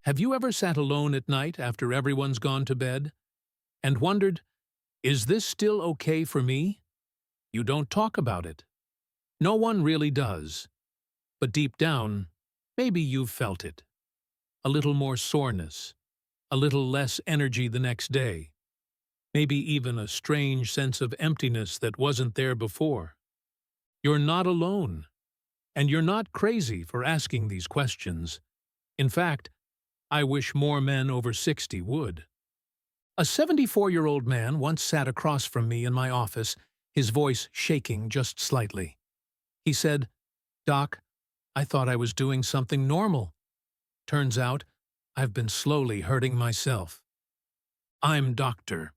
Have you ever sat alone at night after everyone's gone to bed and wondered, is this still okay for me? You don't talk about it. No one really does. But deep down, maybe you've felt it. A little more soreness, a little less energy the next day, maybe even a strange sense of emptiness that wasn't there before. You're not alone, and you're not crazy for asking these questions. In fact, I wish more men over 60 would. A 74-year-old man once sat across from me in my office, his voice shaking just slightly. He said, "Doc, I thought I was doing something normal. Turns out, I've been slowly hurting myself." I'm Dr.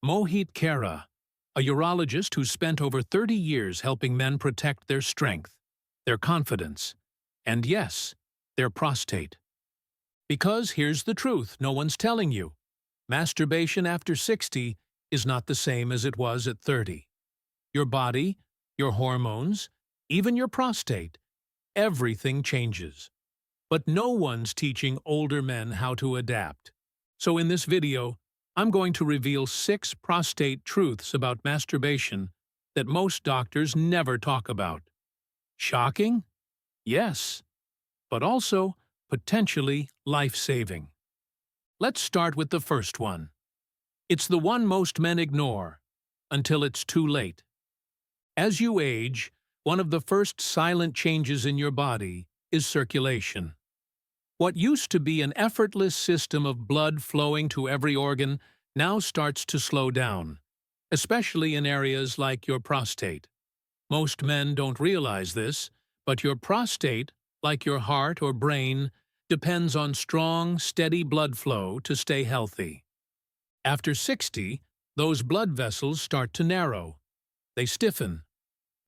Mohit Kara, a urologist who's spent over 30 years helping men protect their strength, their confidence, and yes, their prostate. Because here's the truth no one's telling you. Masturbation after 60 is not the same as it was at 30. Your body, your hormones, even your prostate, everything changes. But no one's teaching older men how to adapt. So in this video, I'm going to reveal 6 prostate truths about masturbation that most doctors never talk about. Shocking? Yes. But also potentially life-saving. Let's start with the first one. It's the one most men ignore, until it's too late. As you age, one of the first silent changes in your body is circulation. What used to be an effortless system of blood flowing to every organ now starts to slow down, especially in areas like your prostate. Most men don't realize this, but your prostate, like your heart or brain, depends on strong, steady blood flow to stay healthy. After 60, those blood vessels start to narrow. They stiffen.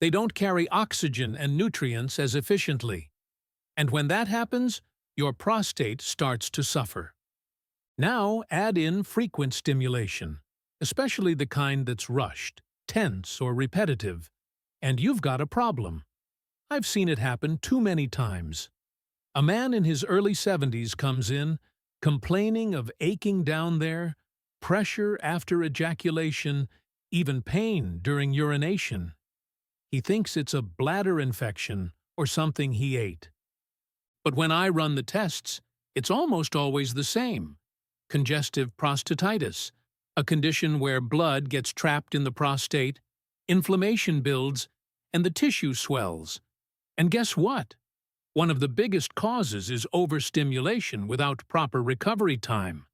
They don't carry oxygen and nutrients as efficiently. And when that happens, your prostate starts to suffer. Now add in frequent stimulation, especially the kind that's rushed, tense, or repetitive, and you've got a problem. I've seen it happen too many times. A man in his early 70s comes in, complaining of aching down there, pressure after ejaculation, even pain during urination. He thinks it's a bladder infection or something he ate. But when I run the tests, it's almost always the same. Congestive prostatitis, a condition where blood gets trapped in the prostate, inflammation builds, and the tissue swells. And guess what? One of the biggest causes is overstimulation without proper recovery time.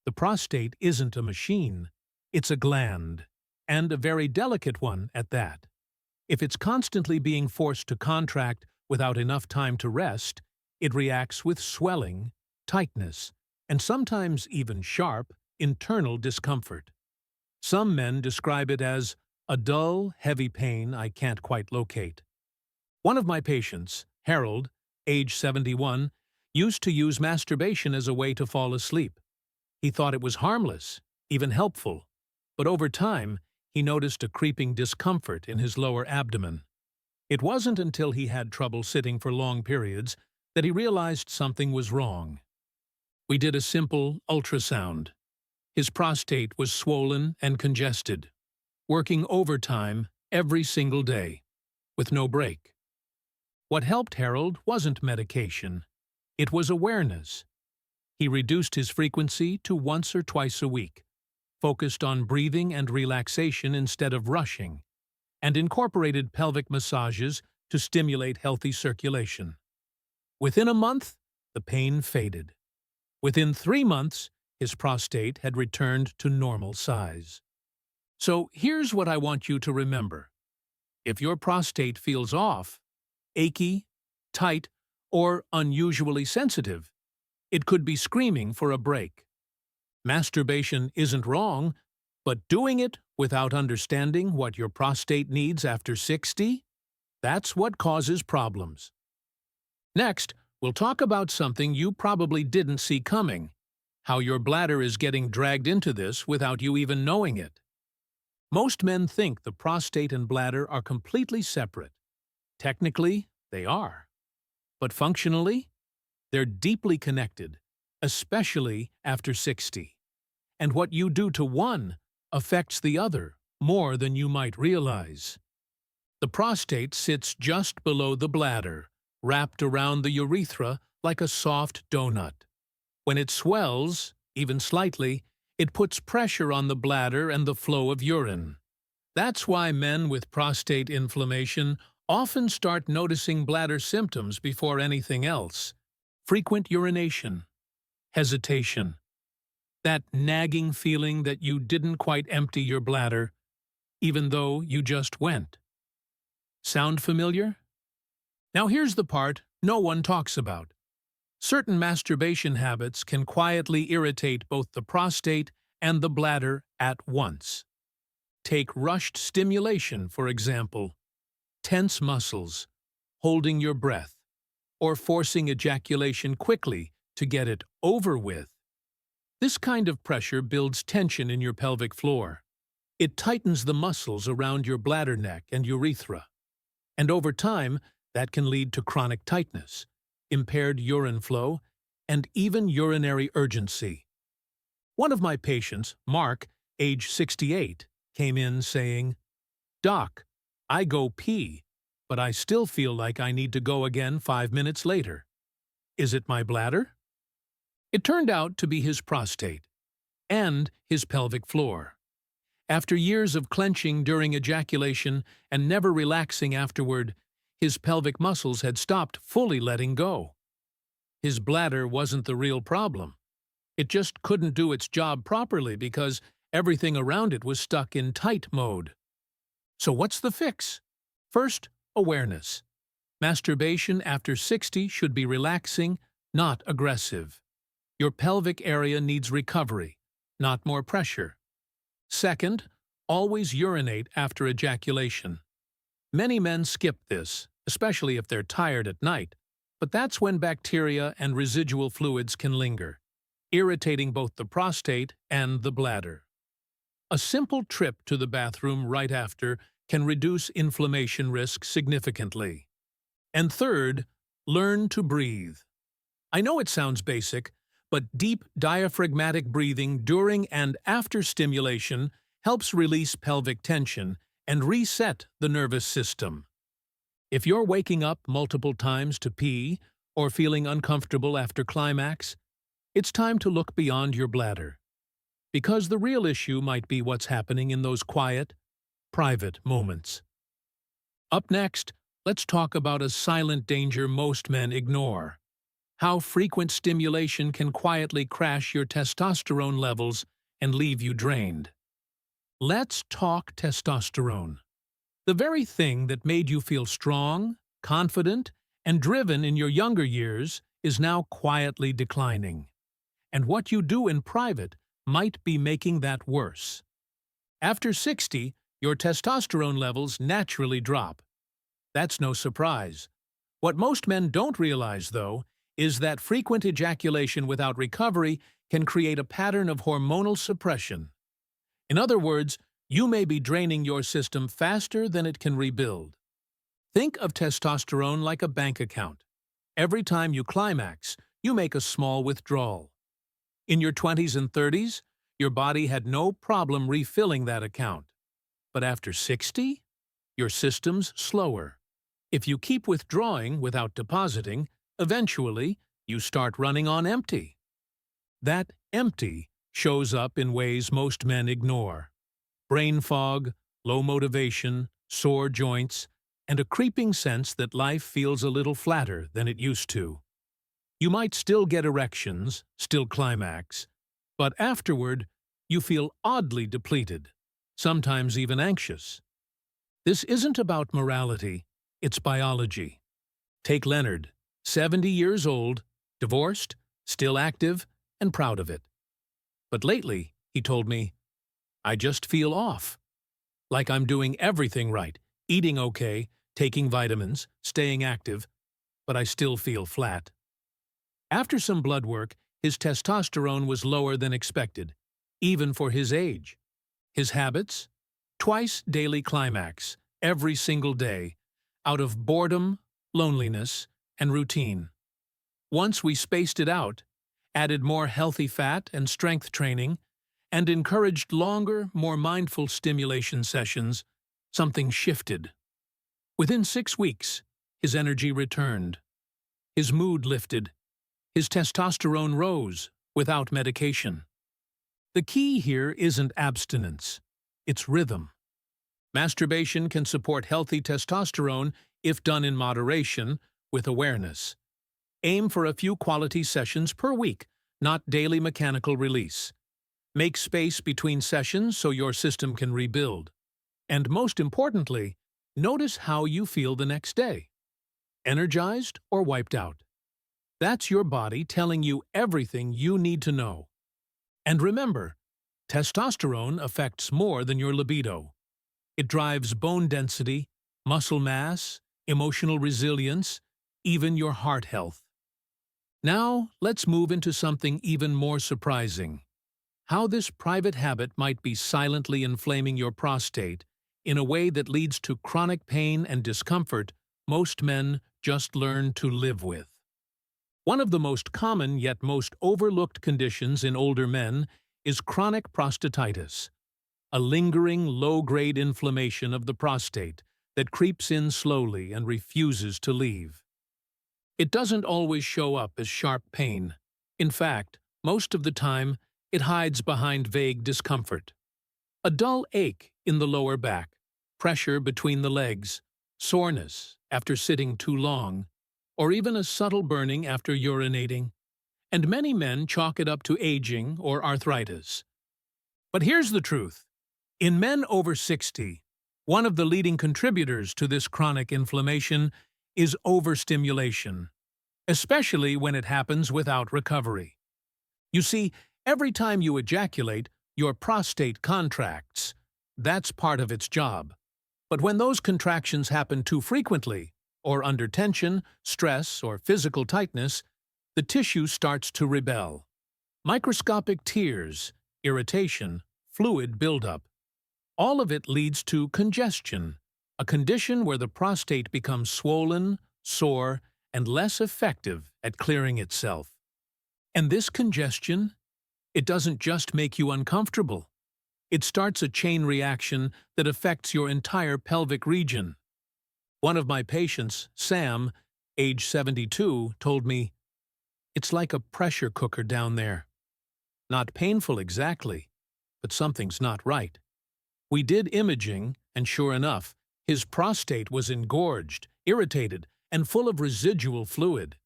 The prostate isn't a machine, it's a gland, and a very delicate one at that. If it's constantly being forced to contract without enough time to rest, it reacts with swelling, tightness, and sometimes even sharp, internal discomfort. Some men describe it as a dull, heavy pain I can't quite locate. One of my patients, Harold, age 71, used to use masturbation as a way to fall asleep. He thought it was harmless, even helpful, but over time, he noticed a creeping discomfort in his lower abdomen. It wasn't until he had trouble sitting for long periods that he realized something was wrong. We did a simple ultrasound. His prostate was swollen and congested, working overtime every single day, with no break. What helped Harold wasn't medication. It was awareness. He reduced his frequency to once or twice a week, focused on breathing and relaxation instead of rushing, and incorporated pelvic massages to stimulate healthy circulation. Within a month, the pain faded. Within 3 months, his prostate had returned to normal size. So here's what I want you to remember. If your prostate feels off, achy, tight, or unusually sensitive, it could be screaming for a break. Masturbation isn't wrong, but doing it without understanding what your prostate needs after 60, that's what causes problems. Next, we'll talk about something you probably didn't see coming, how your bladder is getting dragged into this without you even knowing it. Most men think the prostate and bladder are completely separate. Technically, they are. But functionally, they're deeply connected, especially after 60. And what you do to one affects the other more than you might realize. The prostate sits just below the bladder, wrapped around the urethra like a soft donut. When it swells, even slightly, it puts pressure on the bladder and the flow of urine. That's why men with prostate inflammation often start noticing bladder symptoms before anything else. Frequent urination, hesitation, that nagging feeling that you didn't quite empty your bladder, even though you just went. Sound familiar? Now here's the part no one talks about. Certain masturbation habits can quietly irritate both the prostate and the bladder at once. Take rushed stimulation, for example. Tense muscles, holding your breath, or forcing ejaculation quickly to get it over with. This kind of pressure builds tension in your pelvic floor. It tightens the muscles around your bladder neck and urethra. And over time, that can lead to chronic tightness, impaired urine flow, and even urinary urgency. One of my patients, Mark, age 68, came in saying, "Doc, I go pee, but I still feel like I need to go again 5 minutes later. Is it my bladder?" It turned out to be his prostate and his pelvic floor. After years of clenching during ejaculation and never relaxing afterward, his pelvic muscles had stopped fully letting go. His bladder wasn't the real problem. It just couldn't do its job properly because everything around it was stuck in tight mode. So what's the fix? First, awareness. Masturbation after 60 should be relaxing, not aggressive. Your pelvic area needs recovery, not more pressure. Second, always urinate after ejaculation. Many men skip this, especially if they're tired at night, but that's when bacteria and residual fluids can linger, irritating both the prostate and the bladder. A simple trip to the bathroom right after can reduce inflammation risk significantly. And third, learn to breathe. I know it sounds basic, but deep diaphragmatic breathing during and after stimulation helps release pelvic tension and reset the nervous system. If you're waking up multiple times to pee or feeling uncomfortable after climax, it's time to look beyond your bladder. Because the real issue might be what's happening in those quiet, private moments. Up next, let's talk about a silent danger most men ignore. How frequent stimulation can quietly crash your testosterone levels and leave you drained. Let's talk testosterone. The very thing that made you feel strong, confident, and driven in your younger years is now quietly declining. And what you do in private might be making that worse. After 60, your testosterone levels naturally drop. That's no surprise. What most men don't realize, though, is that frequent ejaculation without recovery can create a pattern of hormonal suppression. In other words, you may be draining your system faster than it can rebuild. Think of testosterone like a bank account. Every time you climax, you make a small withdrawal. In your 20s and 30s, your body had no problem refilling that account. But after 60, your system's slower. If you keep withdrawing without depositing, eventually you start running on empty. That empty shows up in ways most men ignore. Brain fog, low motivation, sore joints, and a creeping sense that life feels a little flatter than it used to. You might still get erections, still climax, but afterward you feel oddly depleted, sometimes even anxious. This isn't about morality, it's biology. Take Leonard, 70 years old, divorced, still active, and proud of it. But lately, he told me, I just feel off. Like I'm doing everything right, eating okay, taking vitamins, staying active, but I still feel flat. After some blood work, his testosterone was lower than expected, even for his age. His habits? Twice daily climax, every single day, out of boredom, loneliness, and routine. Once we spaced it out, added more healthy fat and strength training, and encouraged longer, more mindful stimulation sessions, something shifted. Within 6 weeks, his energy returned. His mood lifted. His testosterone rose without medication. The key here isn't abstinence, it's rhythm. Masturbation can support healthy testosterone if done in moderation, with awareness. Aim for a few quality sessions per week, not daily mechanical release. Make space between sessions so your system can rebuild. And most importantly, notice how you feel the next day. Energized or wiped out? That's your body telling you everything you need to know. And remember, testosterone affects more than your libido. It drives bone density, muscle mass, emotional resilience, even your heart health. Now, let's move into something even more surprising. How this private habit might be silently inflaming your prostate in a way that leads to chronic pain and discomfort most men just learn to live with. One of the most common yet most overlooked conditions in older men is chronic prostatitis, a lingering low-grade inflammation of the prostate that creeps in slowly and refuses to leave. It doesn't always show up as sharp pain. In fact, most of the time, it hides behind vague discomfort. A dull ache in the lower back, pressure between the legs, soreness after sitting too long, or even a subtle burning after urinating. And many men chalk it up to aging or arthritis. But here's the truth. In men over 60, one of the leading contributors to this chronic inflammation is overstimulation, especially when it happens without recovery. You see, every time you ejaculate, your prostate contracts. That's part of its job. But when those contractions happen too frequently, or under tension, stress, or physical tightness, the tissue starts to rebel. Microscopic tears, irritation, fluid buildup. All of it leads to congestion, a condition where the prostate becomes swollen, sore, and less effective at clearing itself. And this congestion, it doesn't just make you uncomfortable. It starts a chain reaction that affects your entire pelvic region. One of my patients, Sam, age 72, told me, "It's like a pressure cooker down there. Not painful exactly, but something's not right." We did imaging, and sure enough, his prostate was engorged, irritated, and full of residual fluid.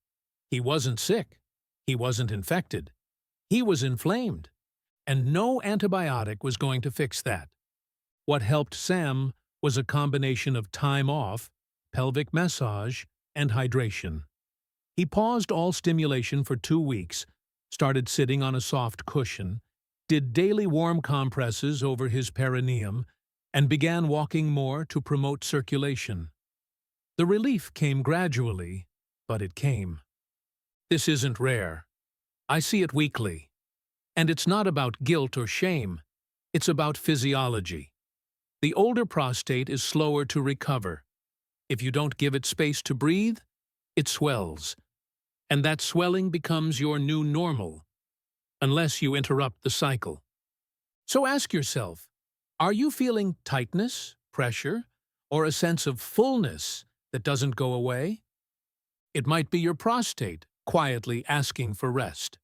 He wasn't sick. He wasn't infected. He was inflamed. And no antibiotic was going to fix that. What helped Sam was a combination of time off, pelvic massage, and hydration. He paused all stimulation for 2 weeks, started sitting on a soft cushion, did daily warm compresses over his perineum, and began walking more to promote circulation. The relief came gradually, but it came. This isn't rare. I see it weekly. And it's not about guilt or shame. It's about physiology. The older prostate is slower to recover. If you don't give it space to breathe, it swells. And that swelling becomes your new normal, unless you interrupt the cycle. So ask yourself, are you feeling tightness, pressure, or a sense of fullness that doesn't go away? It might be your prostate quietly asking for rest.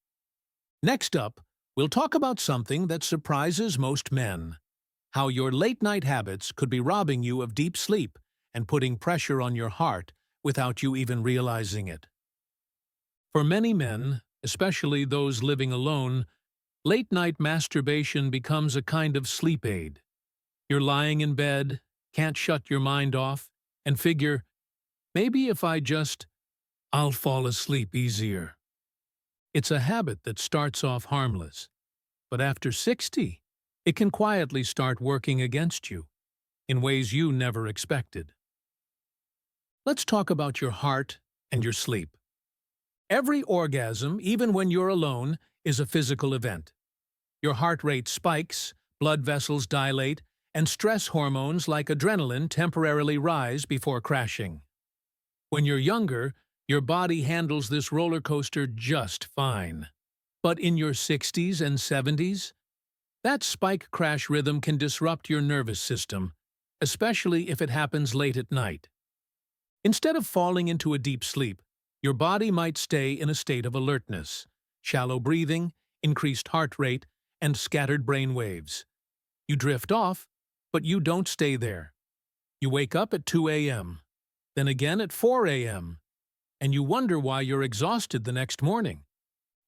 Next up, we'll talk about something that surprises most men: how your late-night habits could be robbing you of deep sleep and putting pressure on your heart without you even realizing it. For many men, especially those living alone, late-night masturbation becomes a kind of sleep aid. You're lying in bed, can't shut your mind off, and figure, maybe if I'll fall asleep easier. It's a habit that starts off harmless, but after 60, it can quietly start working against you in ways you never expected. Let's talk about your heart and your sleep. Every orgasm, even when you're alone, is a physical event. Your heart rate spikes, blood vessels dilate, and stress hormones like adrenaline temporarily rise before crashing. When you're younger, your body handles this roller coaster just fine. But in your 60s and 70s, that spike crash rhythm can disrupt your nervous system, especially if it happens late at night. Instead of falling into a deep sleep, your body might stay in a state of alertness, shallow breathing, increased heart rate, and scattered brain waves. You drift off, but you don't stay there. You wake up at 2 a.m., then again at 4 a.m., and you wonder why you're exhausted the next morning.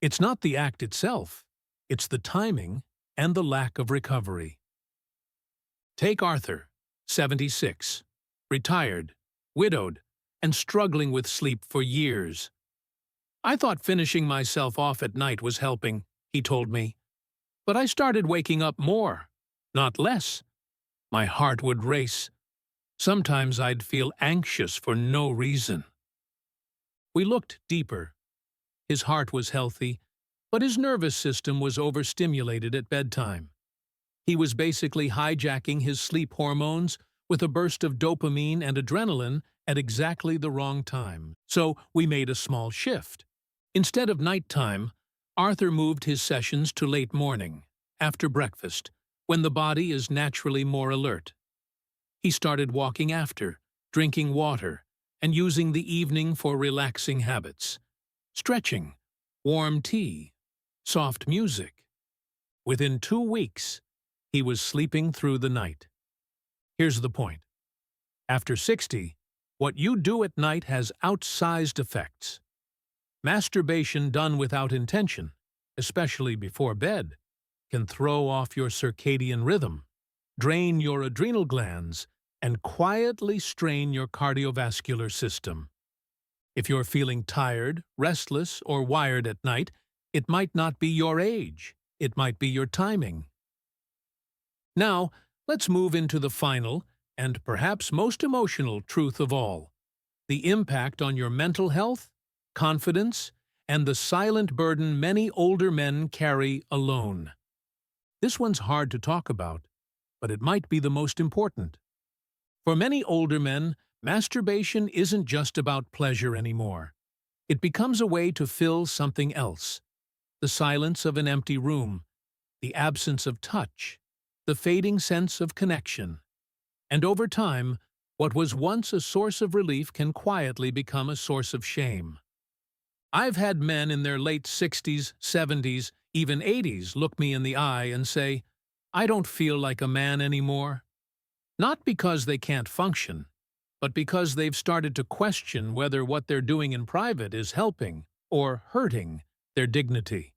It's not the act itself, it's the timing and the lack of recovery. Take Arthur, 76, retired, widowed, and struggling with sleep for years. "I thought finishing myself off at night was helping," he told me. "But I started waking up more, not less. My heart would race. Sometimes I'd feel anxious for no reason." We looked deeper. His heart was healthy, but his nervous system was overstimulated at bedtime. He was basically hijacking his sleep hormones with a burst of dopamine and adrenaline at exactly the wrong time. So we made a small shift. Instead of nighttime, Arthur moved his sessions to late morning, after breakfast, when the body is naturally more alert. He started walking after, drinking water, and using the evening for relaxing habits. Stretching, warm tea, soft music. Within 2 weeks, he was sleeping through the night. Here's the point. After 60, what you do at night has outsized effects. Masturbation done without intention, especially before bed, can throw off your circadian rhythm, drain your adrenal glands, and quietly strain your cardiovascular system. If you're feeling tired, restless, or wired at night, it might not be your age. It might be your timing. Now, let's move into the final, and perhaps most emotional truth of all: the impact on your mental health, confidence, and the silent burden many older men carry alone. This one's hard to talk about, but it might be the most important. For many older men, masturbation isn't just about pleasure anymore. It becomes a way to fill something else: the silence of an empty room, the absence of touch, the fading sense of connection. And over time, what was once a source of relief can quietly become a source of shame. I've had men in their late 60s, 70s, even 80s look me in the eye and say, "I don't feel like a man anymore." Not because they can't function, but because they've started to question whether what they're doing in private is helping or hurting their dignity.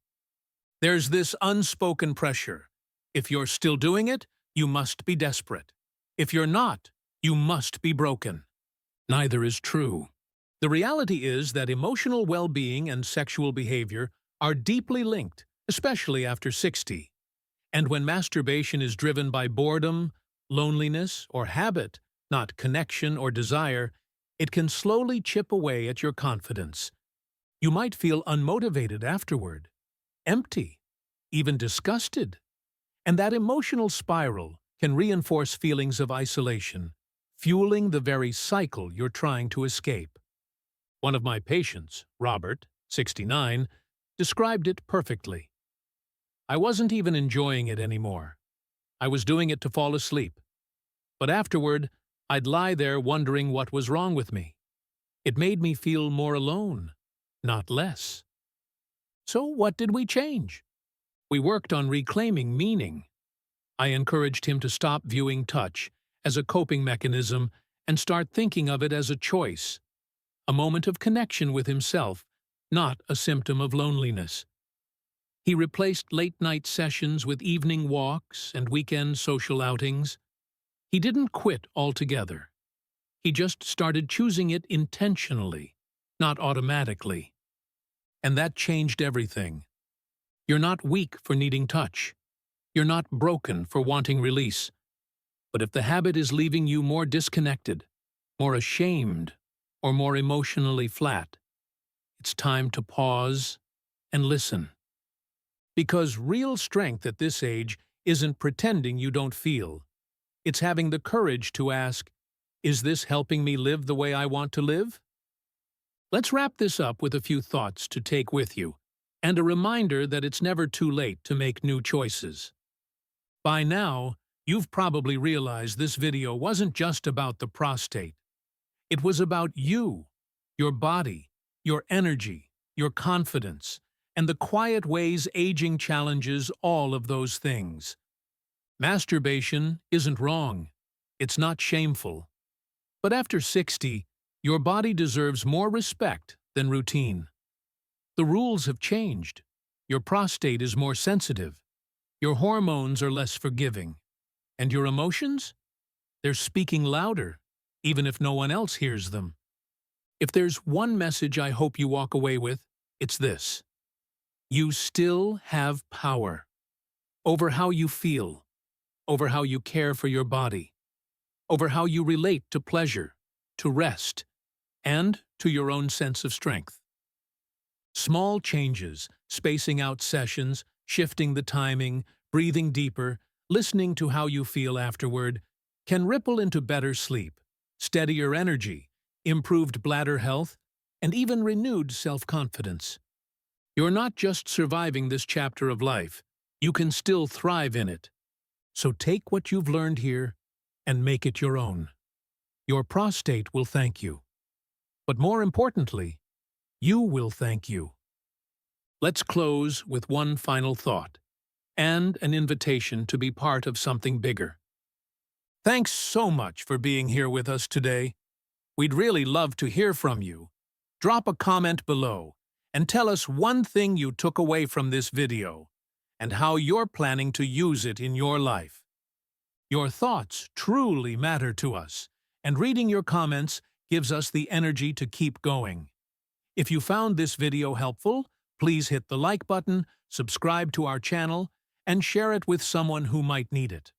There's this unspoken pressure. If you're still doing it, you must be desperate. If you're not, you must be broken. Neither is true. The reality is that emotional well-being and sexual behavior are deeply linked, especially after 60. And when masturbation is driven by boredom, loneliness, or habit, not connection or desire, it can slowly chip away at your confidence. You might feel unmotivated afterward, empty, even disgusted. And that emotional spiral can reinforce feelings of isolation, fueling the very cycle you're trying to escape. One of my patients, Robert, 69, described it perfectly. "I wasn't even enjoying it anymore. I was doing it to fall asleep. But afterward, I'd lie there wondering what was wrong with me. It made me feel more alone, not less." So what did we change? We worked on reclaiming meaning. I encouraged him to stop viewing touch as a coping mechanism and start thinking of it as a choice, a moment of connection with himself, not a symptom of loneliness. He replaced late-night sessions with evening walks and weekend social outings. He didn't quit altogether. He just started choosing it intentionally, not automatically. And that changed everything. You're not weak for needing touch. You're not broken for wanting release. But if the habit is leaving you more disconnected, more ashamed, or more emotionally flat, it's time to pause and listen. Because real strength at this age isn't pretending you don't feel. It's having the courage to ask, "Is this helping me live the way I want to live?" Let's wrap this up with a few thoughts to take with you, and a reminder that it's never too late to make new choices. By now, you've probably realized this video wasn't just about the prostate. It was about you, your body, your energy, your confidence, and the quiet ways aging challenges all of those things. Masturbation isn't wrong. It's not shameful. But after 60, your body deserves more respect than routine. The rules have changed. Your prostate is more sensitive. Your hormones are less forgiving. And your emotions? They're speaking louder, even if no one else hears them. If there's one message I hope you walk away with, it's this. You still have power over how you feel, over how you care for your body, over how you relate to pleasure, to rest, and to your own sense of strength. Small changes, spacing out sessions, shifting the timing, breathing deeper, listening to how you feel afterward, can ripple into better sleep, steadier energy, improved bladder health, and even renewed self-confidence. You're not just surviving this chapter of life, you can still thrive in it. So take what you've learned here and make it your own. Your prostate will thank you. But more importantly, you will thank you. Let's close with one final thought, and an invitation to be part of something bigger. Thanks so much for being here with us today. We'd really love to hear from you. Drop a comment below and tell us one thing you took away from this video and how you're planning to use it in your life. Your thoughts truly matter to us, and reading your comments gives us the energy to keep going. If you found this video helpful, please hit the like button, subscribe to our channel, and share it with someone who might need it.